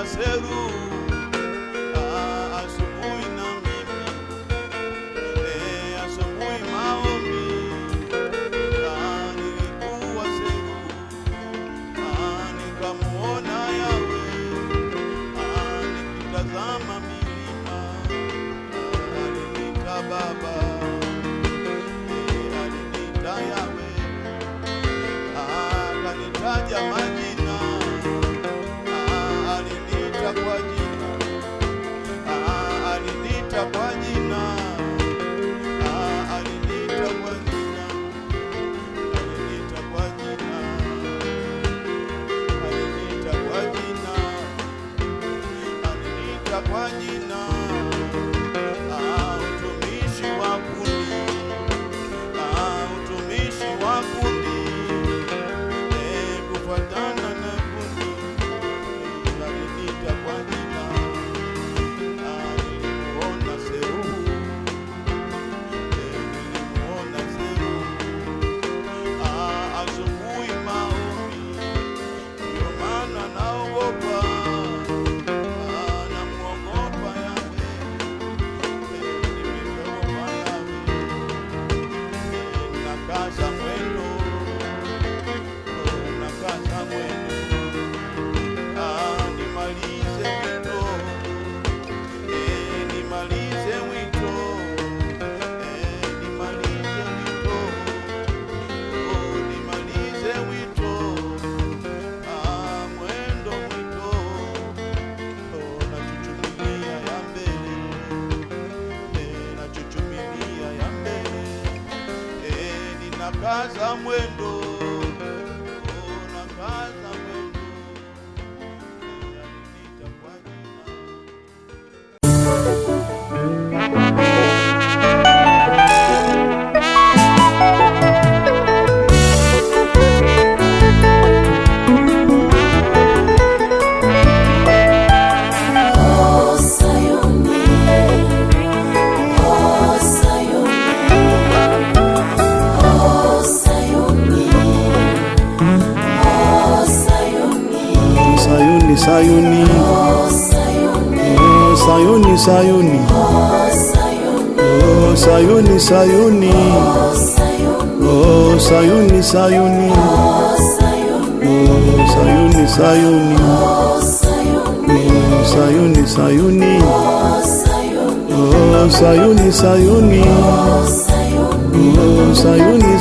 Seru, asubuhi na mimi, asubuhi maombi, nilikuwa Seru, nikamuona Yawe, nikitazama milima, alinita Baba, alinita Yawe, akanitaja majina, alinita kwa jina, alinita kwa jina, alinita kwa jina, alinita kwa jina, alinita kwa jina, alinita kwa jina, utumishi wa kundi, utumishi wa kundi, kufuatana na kundi, alinita kwa jina, nilimuona Seru, nilimuona Seru, asubuhi maombi, ndio maana naogopa, namuogopa Yawe, nimeogopa Yawe, nakaza mwendo, nakaza mwendo, nimalize wito, nimalize wito, nimalize wito, nimalize wito, mwendo wito, nachuchumilia ya mbele, nachuchumilia ya mbele, ninakaza mwendo, nakaza mwendo, alinita kwa jina. Sayuni, Sayuni, Sayuni, Sayuni, Sayuni, Sayuni, Sayuni, Sayuni, Sayuni, Sayuni, Sayuni, Sayuni,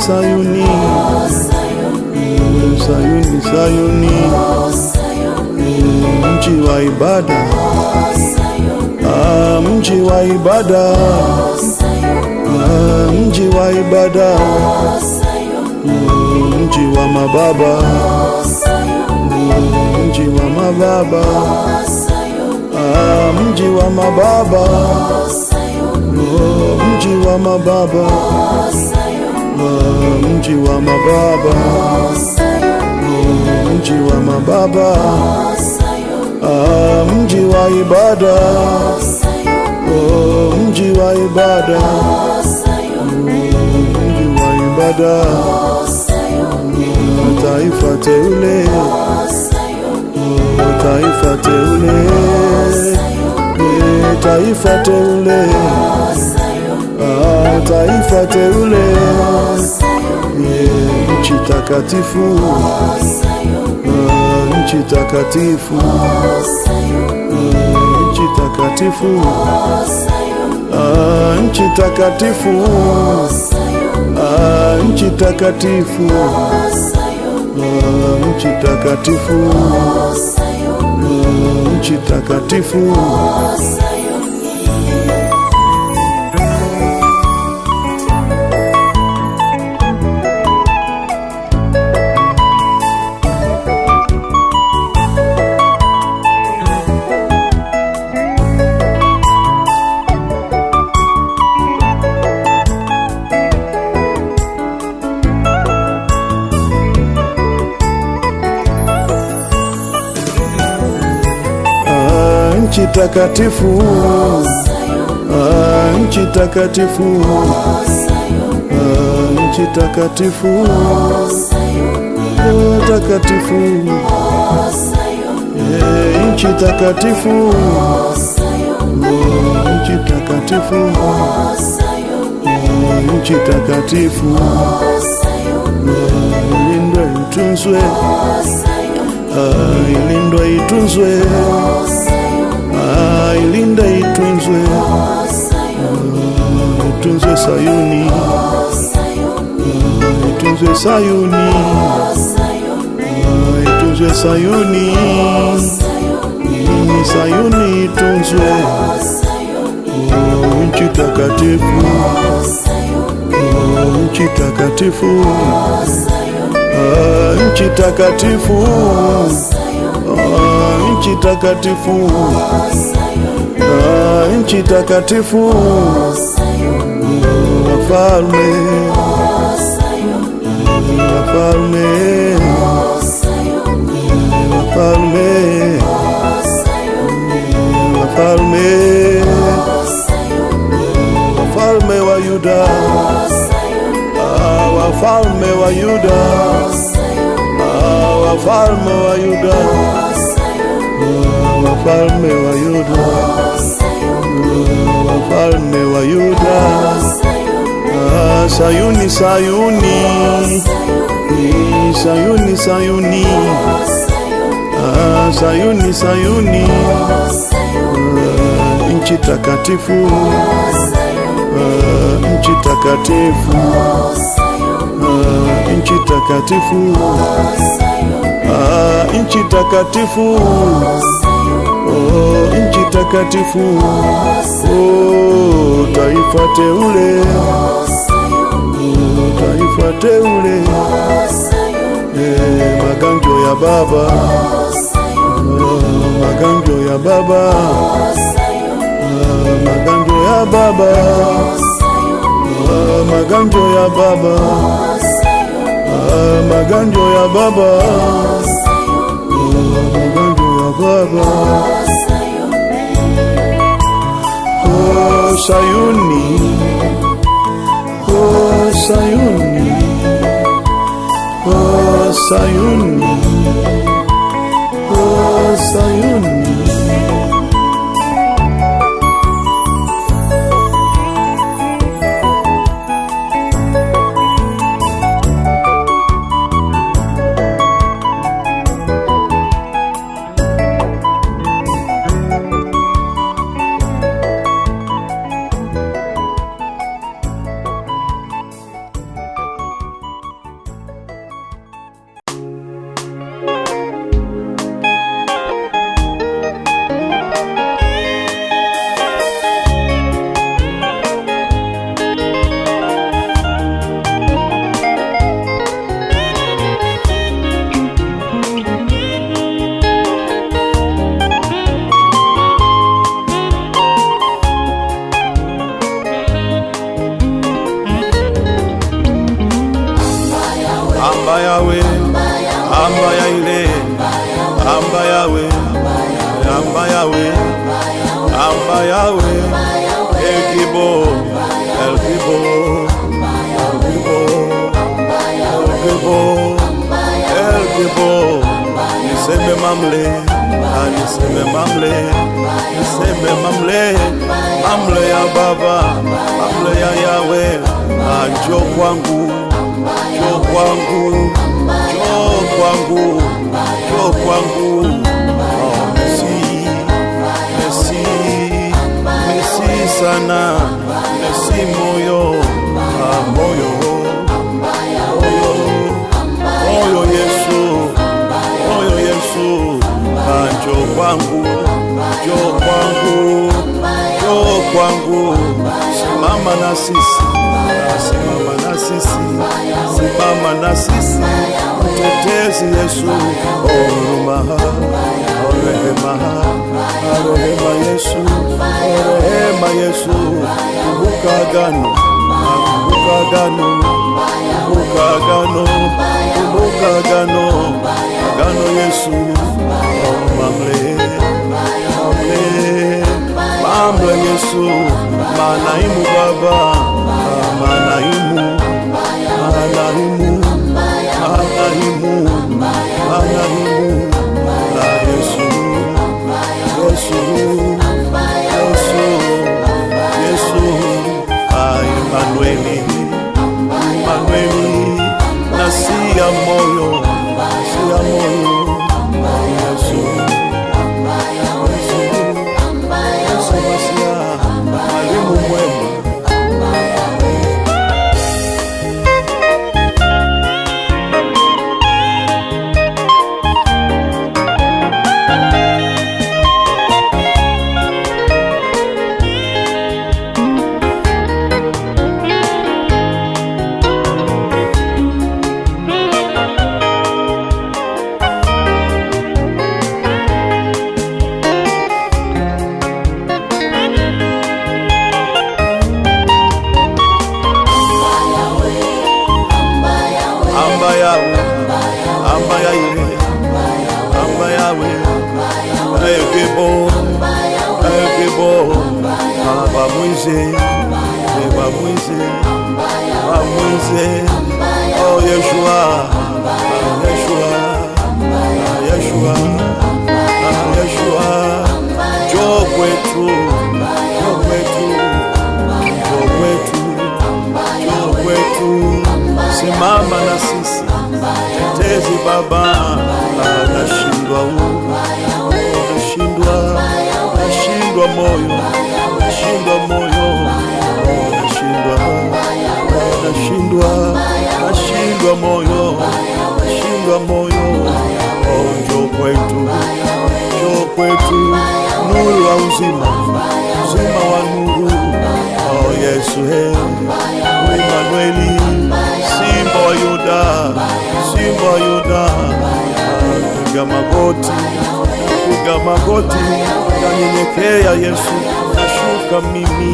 Sayuni, Sayuni, Sayuni, mji wa ibada, mji wa ibada, mji wa ibada, mji wa mababa, mji wa mababa, mji wa mababa, mji wa mababa, mji wa mababa, mji wa mababa, mji wa ibada, mji wa ibada, mji wa ibada, taifa teule, taifa teule, taifa teule, taifa teule, nchi takatifu, nchi takatifu, nchi takatifu, nchi takatifu, nchi takatifu, nchi takatifu, nchi takatifu. Nchi takatifu, nchi takatifu, nchi takatifu, takatifu, nchi takatifu, nchi takatifu, nchi takatifu, ilindwe itunzwe, ilindwe itunzwe, ilinde itunzwe, itunzwe Sayuni, itunzwe Sayuni, itunzwe Sayuni, Sayuni itunzwe, nchi takatifu, nchi takatifu, nchi takatifu, nchi takatifu, nchi takatifu, wafalme, wafalme, wafalme, wafalme, wafalme wa Yuda, wafalme wa Yuda, wafalme wa Yuda, wafalme wa Yuda, wafalme wa Yuda, Sayuni, Sayuni, Sayuni, Sayuni, Sayuni, Sayuni, nchi takatifu, nchi takatifu, nchi takatifu, nchi takatifu, nchi takatifu, taifa teule, taifa teule, maganjo ya Baba, maganjo ya Baba, maganjo ya Baba, maganjo ya Baba, maganjo ya Baba, maganjo ya Baba. Oh Sayuni, oh Sayuni, oh Sayuni, oh Sayuni. Niseme mamle, niseme mamle, niseme mamle, mamle ya Baba, mamle ya Yahweh, njoo kwangu, njoo kwangu, njoo kwangu, njoo kwangu. Oh, merci, merci, merci sana, merci moyo, moyo, moyo Yesu, moyo Yesu, njoo kwangu, njoo kwangu, njoo kwangu. Simama na sisi, simama na sisi, simama na sisi, mtetezi Yesu. Huruma, rehema, rehema Yesu, rehema Yesu. Kumbuka agano, kumbuka agano, kumbuka agano, kumbuka agano, agano Yesu. Mamle, mamle, mamle Yesu, manaimu Baba, manaimu, manaimu, manaimu, manaimu, la Yesu. moyo, nafsi ya moyo. Yesu, Yesu Masia, mwalimu mwema. Oh Yeshua, Yeshua, Yeshua, njoo kwetu, njoo kwetu, njoo kwetu, njoo kwetu, simama na sisi, tetezi Baba. Nashindwa moyo, nashindwa moyo, nashindwa moyo, nashindwa moyo. Oh, njoo kwetu, nuru wa uzima, uzima wa nuru. Oh Yesu, Emanueli, Simba wa Yuda, Simba wa Yuda. Napiga magoti, nanyenyekea Yesu, nashuka mimi.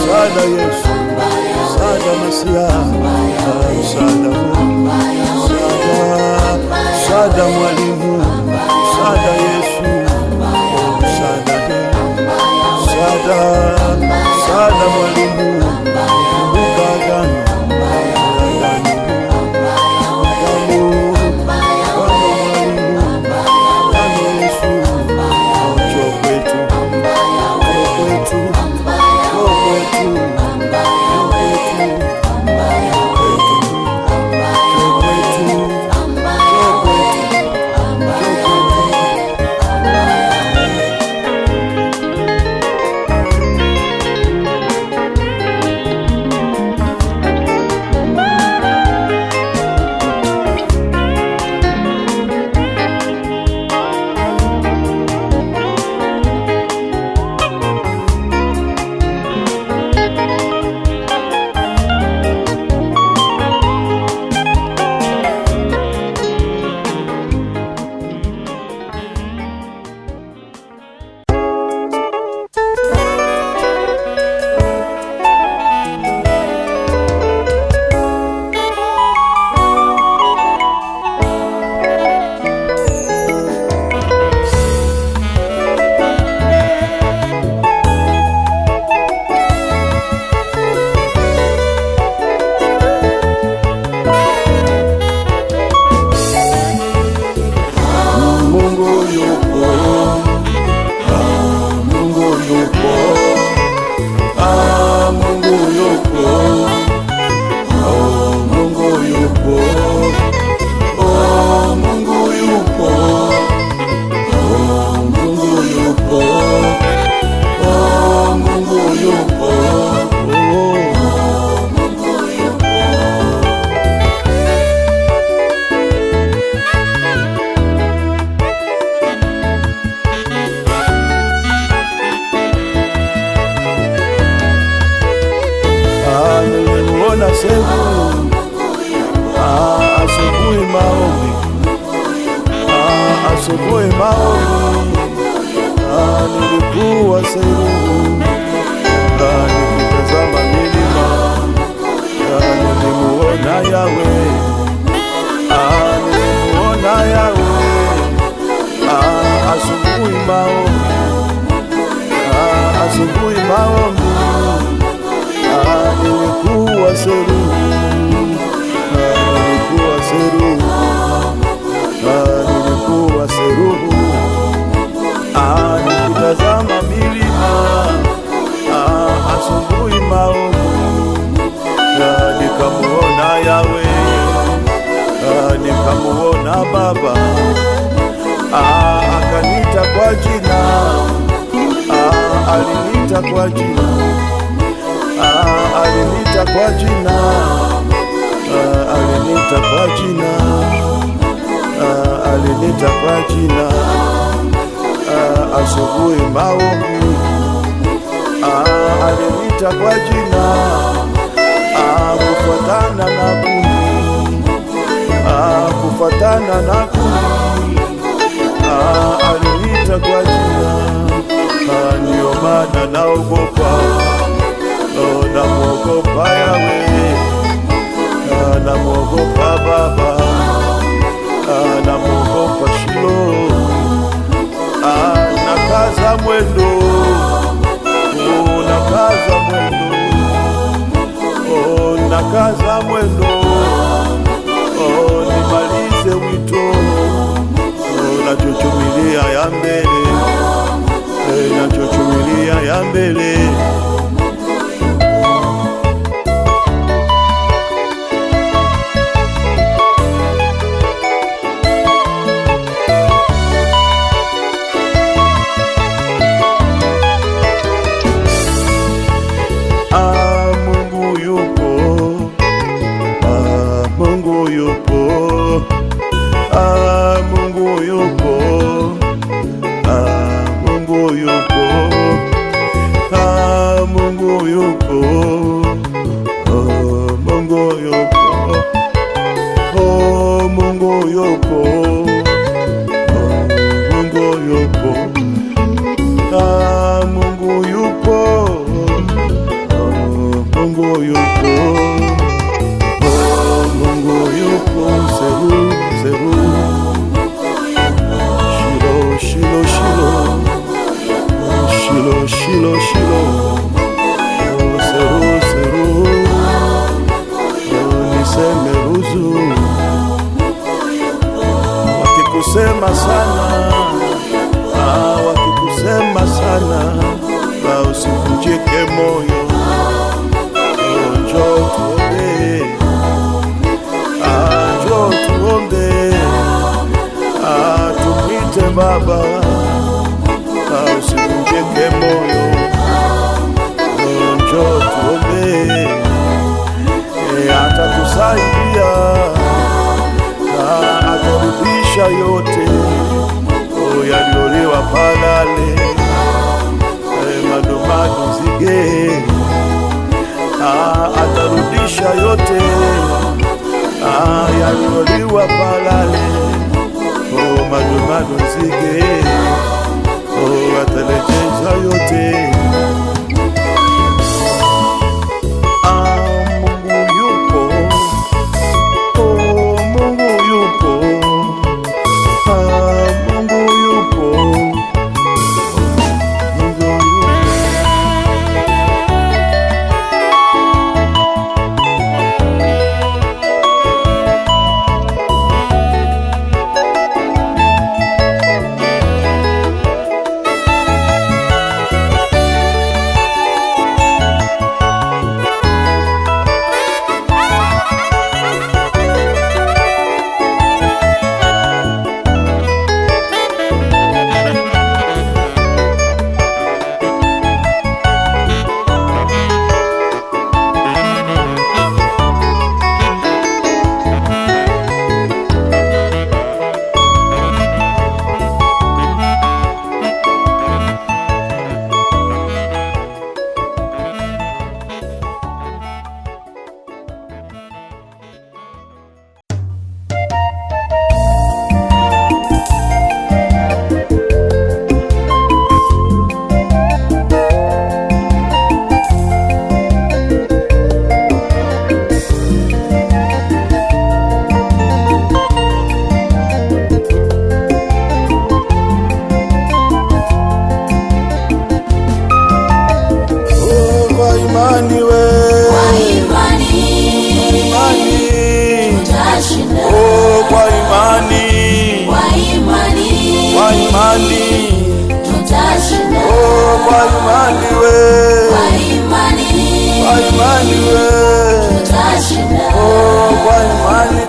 Sada Yesu, sada Masia, sada mwalimu, sada Yesu, sada mwalimu, kumbuka agano. asubuhi maombi, nilikuwa Sayuni, nikitazama milima, nilimuona Yahweh, nilimuona Yahweh. Asubuhi maombi, asubuhi maombi, nilikuwa Sayuni, nilikuwa Sayuni, nilikuwa Seruhu, nikitazama milima, asubuhi maombi. aliniita kwa jina, aliniita kwa jina, aliniita kwa jina, aliniita kwa jina, asubuhi maombi, aliniita kwa jina, kufuatana na kundi, kufuatana na kundi, aliniita kwa jina, ndio maana naogopa, namwogopa Yahweh, namwogopa Baba, namwogopa Shilo, nakaza mwendo, nakaza mwendo, nakaza mwendo, nimalize wito, nachochumilia ya mbele, nachochumilia ya mbele. Mungu yupo, Mungu yupo, Mungu yupo, Mungu yupo, Mungu yupo, Mungu yupo, Mungu yupo, Mungu yupo, Mungu yupo, Mungu yupo, Seru, Seru, Shilo, Shilo, Shilo, Shilo, Shilo, Shilo, Seru, Seru, niseme ruzu, wakikusema sana, wakikusema sana, usivunjike moyo, njoo tuombe, njoo tuombe, tumwite Baba, usivunjike moyo, njoo tuombe, atakusaidia, atarudisha yote yaliyoliwa palale, madumadu zige, atarudisha yote yaliyoliwa palale, madumadu zige, atarejeza yote.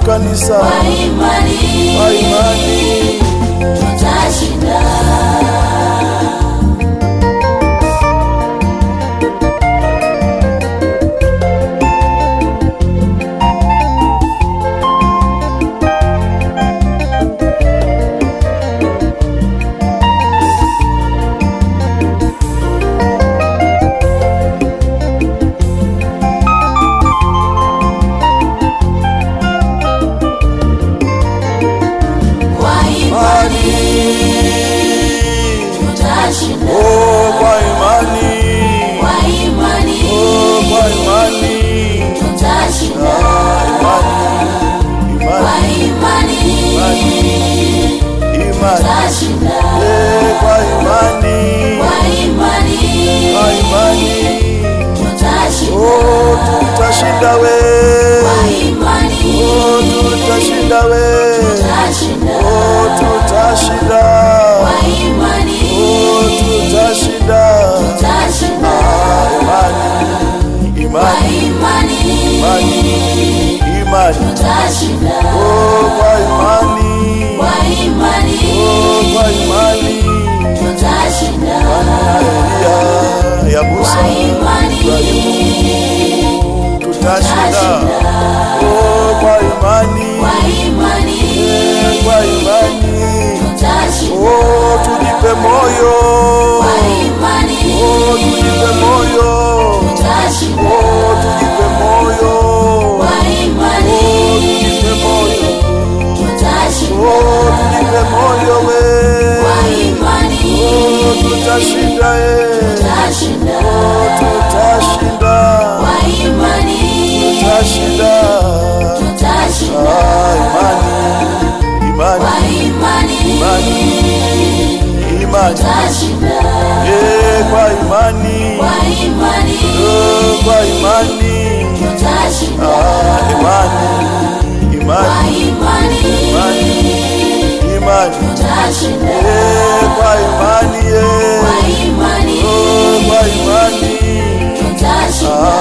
Kanisa kwa imani tutashinda. tutashinda. kwa imani, Kwa imani kwa imani. tutashinda. Elia ya Musa, Kwa imani tutashinda. Kwa imani, Kwa imani kwa imani. tutashinda. Tujipe moyo, Kwa imani tujipe moyo, tutashinda. tujipe moyo, Kwa imani tujipe moyo, tutashinda. tujipe moyo we. Kwa imani Tutashinda, tutashinda. tutashinda, Kwa imani tutashinda. tutashinda. Imani, Kwa imani imani, imani. tutashinda. Kwa imani, Kwa imani kwa imani. tutashinda. Imani, Kwa imani, imani imani, imani. tutashinda. Kwa imani, Kwa imani kwa imani. tutashinda.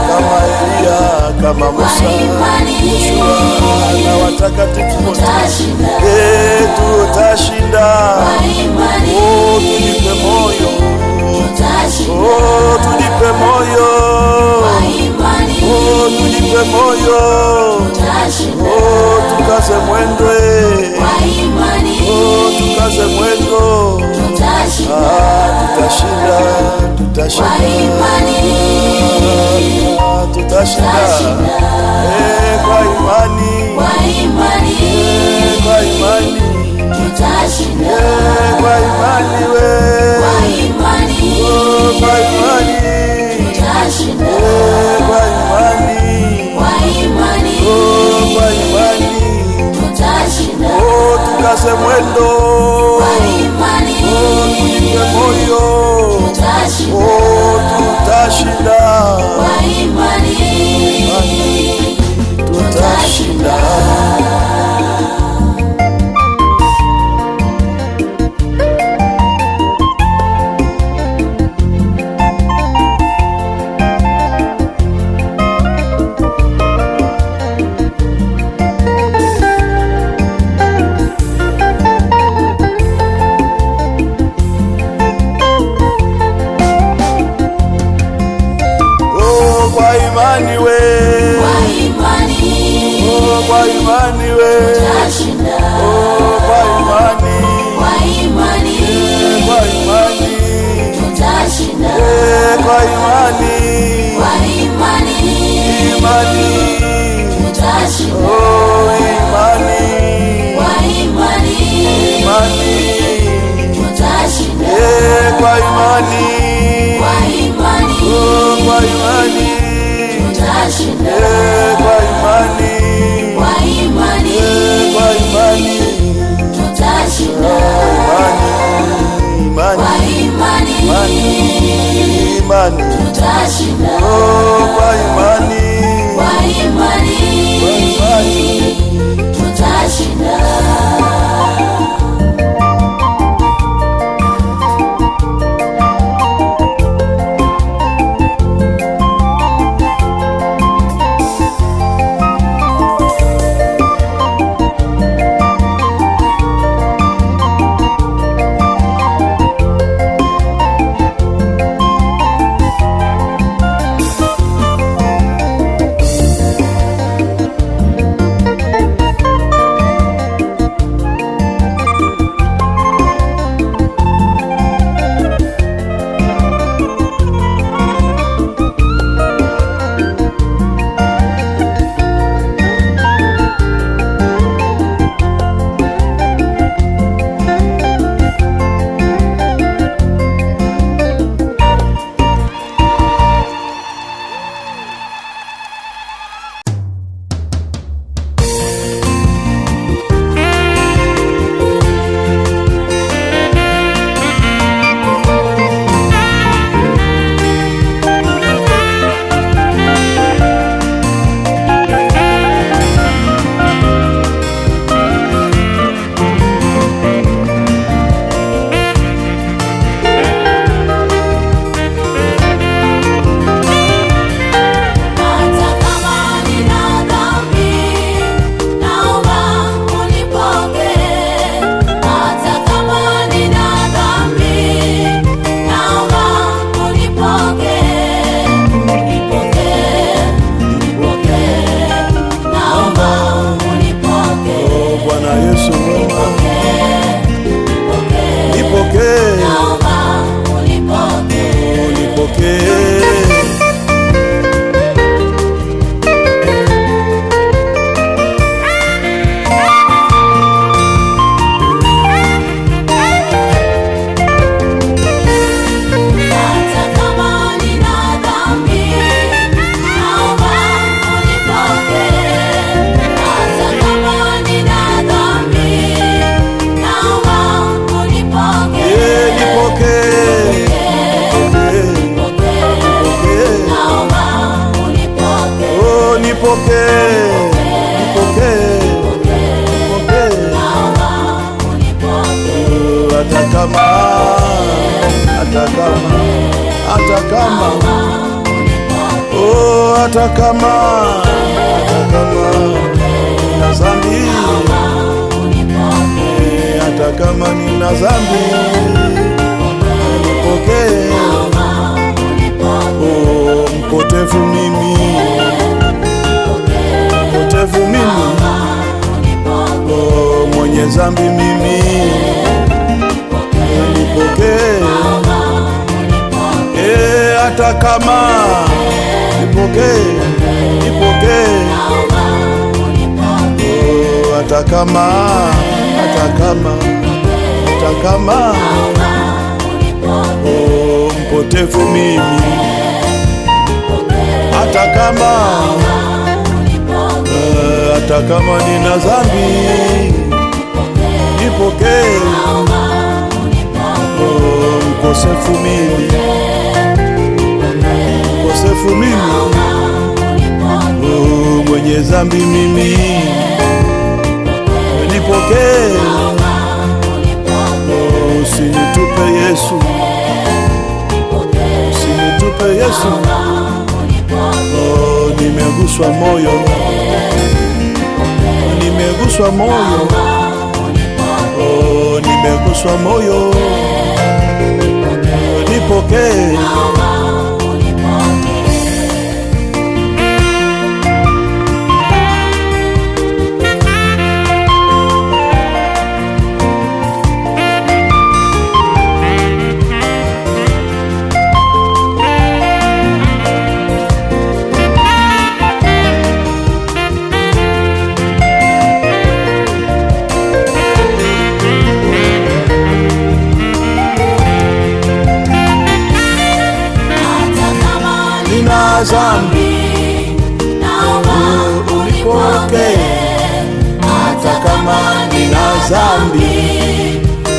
Kama Elia, kama Kwa Musa, imani na watakatifu wote, tutashinda. tutashinda. Kwa imani Tujipe moyo, tutashinda. tujipe moyo, Kwa imani tujipe moyo. tutashinda. Tukaze mwendo, Kwa imani tukaze mwendo. tutashinda. Tutashinda, Kwa tutashinda, imani tutashinda. Kwa imani, Kwa imani kwa imani, tutashinda. kwa imani we, Kwa imani kwa imani, tutashinda. kwa imani, Kwa imani kwa imani. tutashinda. Tukaze mwendo, Kwa imani tujipe moyo, tutashinda. tutashinda. Kwa imani Tutashinda. Kwa imani we, Kwa imani kwa imani we, tutashinda. kwa imani, Kwa imani kwa imani, tutashinda. kwa imani, Kwa imani imani, tutashinda. imani, Kwa imani imani, tutashinda. kwa imani, Kwa imani kwa imani, tutashinda. kwa imani, Kwa imani kwa imani, tutashinda. imani, Kwa imani imani, tutashinda. kwa imani, Kwa imani kwa imani. hata kama hata kama nina dhambi, hata kama nina dhambi, nipokee. Mpotevu mimi, mpotevu mimi, mwenye dhambi mimi, nipokee. Hata kama nipokee, nipokee. Hata kama mpotevu mimi, hata kama nina dhambi, nipokee. Mkosefu mimi, mkosefu mimi, mwenye dhambi mimi, nipokee. Usinitupe Yesu, usinitupe Yesu. Nimeguswa moyo, nimeguswa moyo, nimeguswa moyo, nipokee. Nina dhambi, naomba unipokee. Hata kama nina dhambi,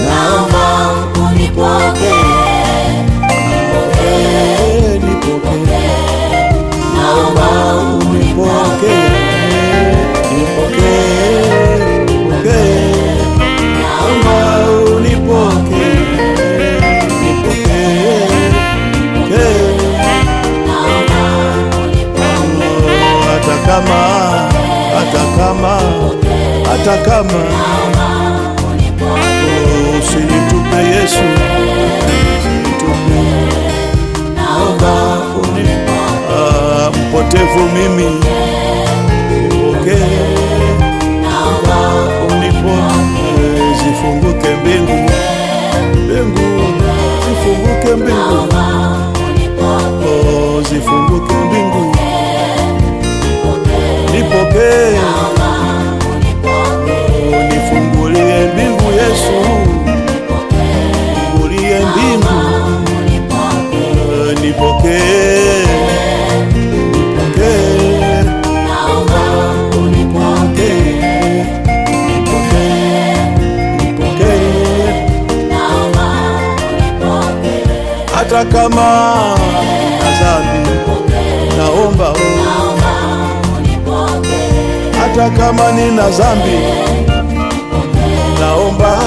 naomba unipokee. Nipokee, naomba unipokee. Nipokee, naomba unipokee. Hata kama usinitupe Yesu, usinitupe. Naomba mpotevu mimi, nipokee. Naomba unipokee. Zifunguke mbingu, mbingu zifunguke, mbingu zifunguke, mbingu nipokee. Nifungulie mbingu Yesu, nifungulie mbingu, nipokee, nipokee. Naomba unipokee, nipokee. Hata kama nina dhambi, naomba. Hata kama nina dhambi, naomba,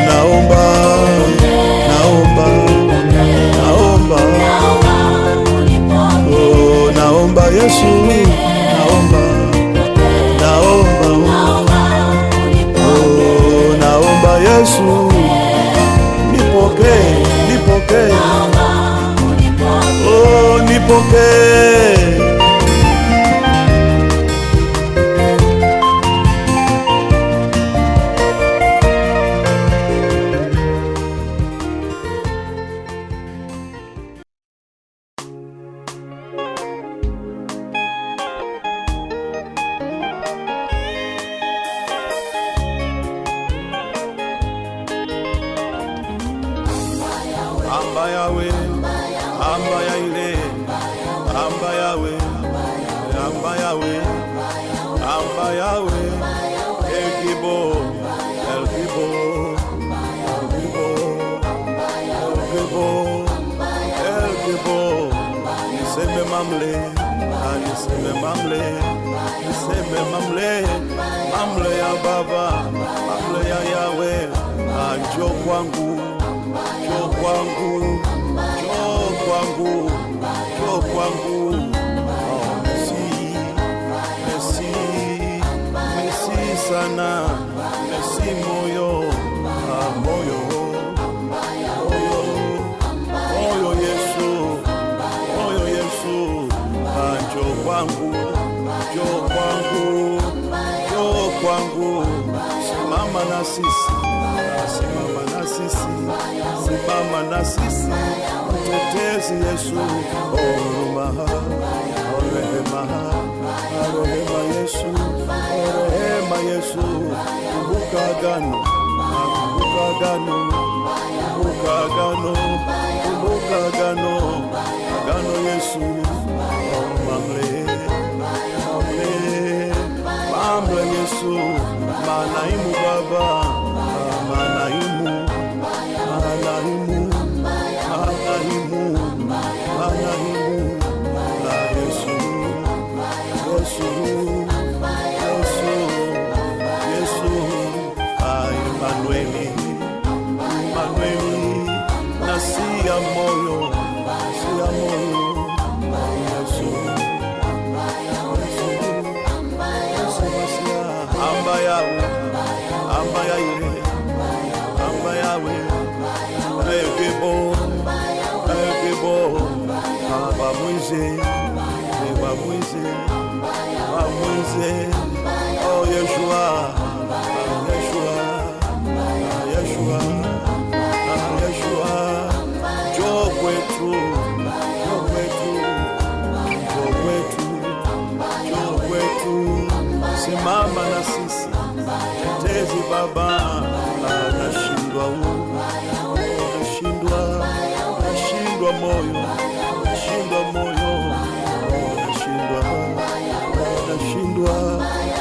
naomba, naomba, naomba, naomba Yesu, naomba, naomba, naomba Yesu, nipokee, nipokee, nipokee. Amba Yahweh, amba Yaire, amba Yahweh, amba Yahweh, amba Yahweh, El Gibo, El Gibo, El Gibo, El Gibo, El Gibo. Niseme mamle, niseme mamle, niseme mamle, mamle ya Baba, mamle ya Yahweh, njoo kwangu, njoo kwangu. kwangu, njoo kwangu, njoo kwangu. Oh, merci sana, merci moyo, moyo Yesu, njoo kwangu, njoo kwangu, njoo kwangu. Simama na sisi, simama na sisi, simama na sisi, mtetezi Yesu. Rehema Yesu, rehema Yesu. Kumbuka agano, kumbuka agano, kumbuka agano, kumbuka agano, agano Yesu. Mamle Yesu, manaimu Baba, manaimu la Yesu, Emmanueli, nasia moyo, Yesu. Amba yawe, ekebo, bamwize, oh Yeshua, njoo kwetu, simama na sisi, tetezi Baba.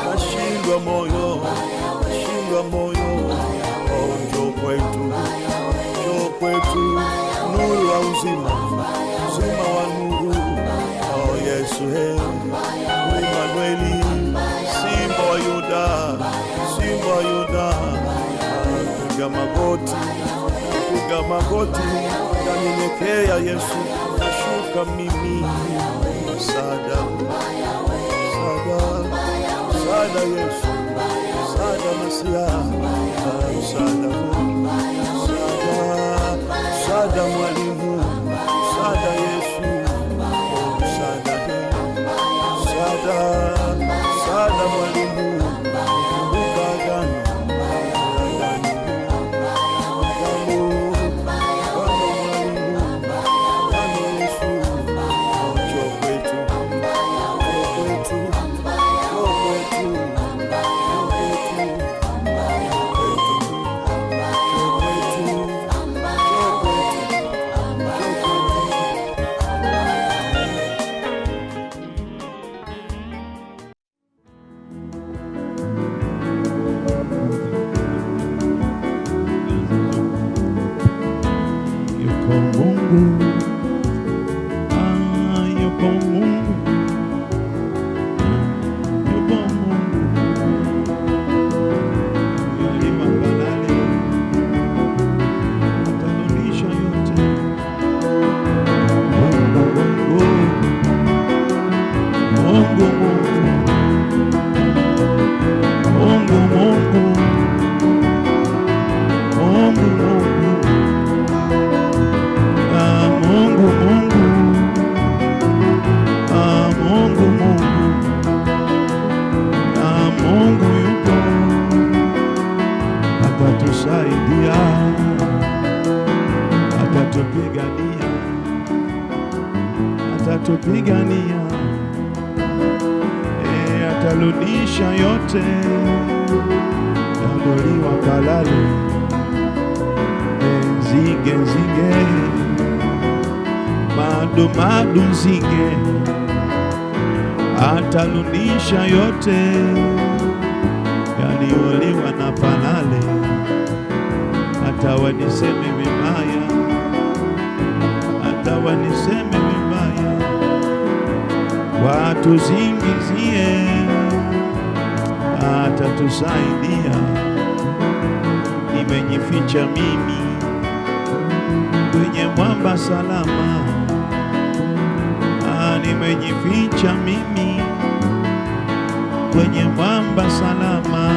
Nashindwa moyo, nashindwa moyo. Oh, njoo kwetu, nuru wa uzima wa nuru. Oh Yesu, Emmanueli, Simba wa Yuda. Napiga magoti, nanyenyekea Yesu, nashuka mimi. Sada Yesu, sada Masia, sada mwalimu, sada Yesu, sada mwalimu. Kumbuka agano, atatupigania, atarudisha yote yaliyokuwa kalale. Nzige madu nzige, atarudisha yote yaliyoliwa na palale. Hata waniseme vibaya, watuzingizie, atatusaidia. Nimejificha mimi kwenye mwamba salama. Nimejificha mimi kwenye mwamba salama,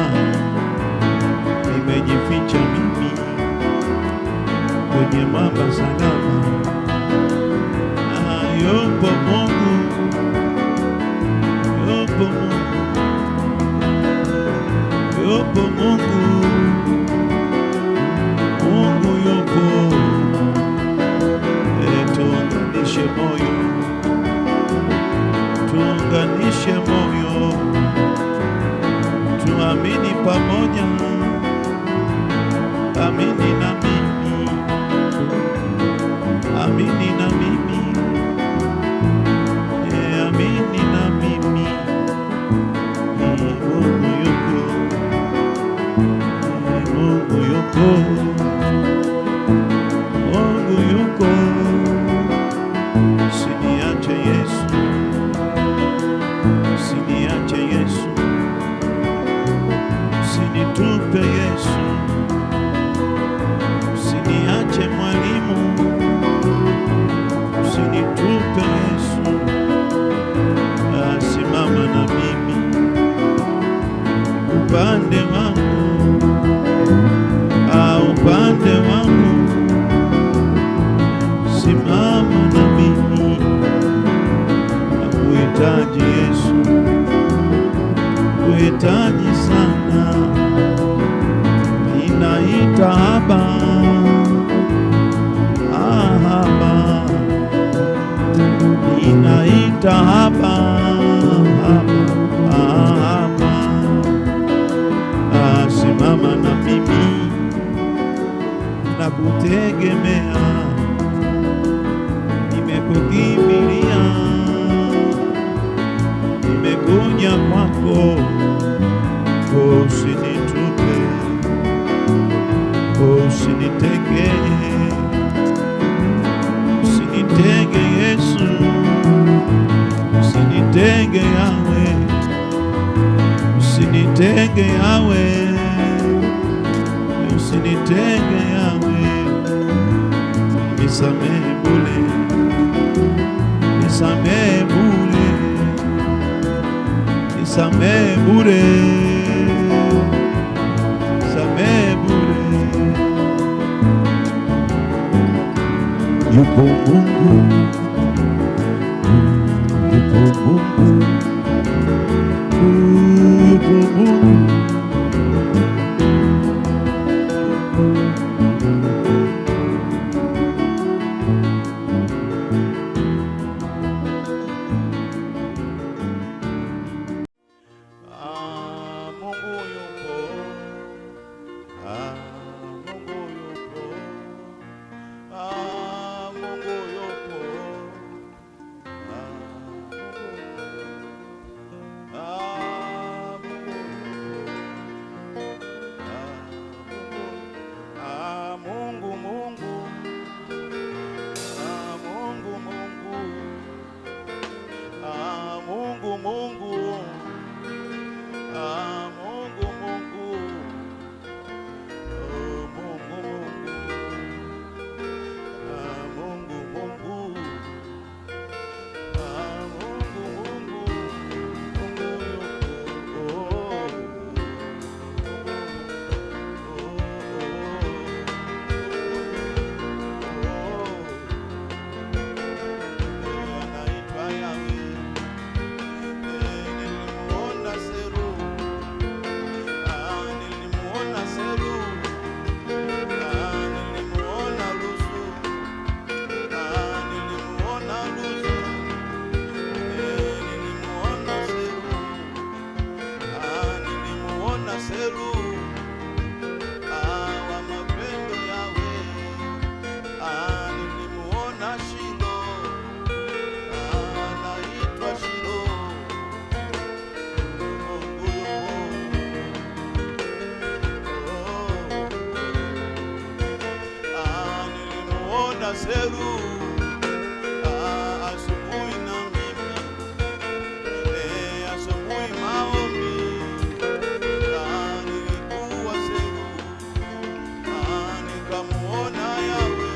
nimejificha mimi kwenye mwamba salama. Yupo Mungu, yupo Mungu, yupo Mungu, Mungu yupo. Tuunganishe moyo, tuunganishe moyo, tuamini pamoja, amini na mimi, amini na mimi, amini na mimi. Mungu yuko, Mungu yuko, Mungu yuko. Usiniache Yesu, usiniache Yesu, usinitupe Yesu, usiniache mwalimu, usinitupe Yesu. Simama na mimi upande wangu, upande wangu, simama na mimi. Nakuhitaji Yesu, kuhitaji sana, ninaita Aba, Aba, ninaita Aba, Aba. Simama na mimi, nakutegemea, nimekukimbilia, nimekuja kwako. Usinitupe, usinitege, usinitege Yesu, usinitege Yawe, usinitege Yawe, usinitege Yawe. Nisamehe bure, nisamehe bure, nisamehe bure, nisamehe bure. Yupo Mungu, yupo Mungu, yupo Mungu. Seru asubuhi na mimi asubuhi maombi nilikuwa Seru nikamuona Yawe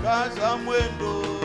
kaza mwendo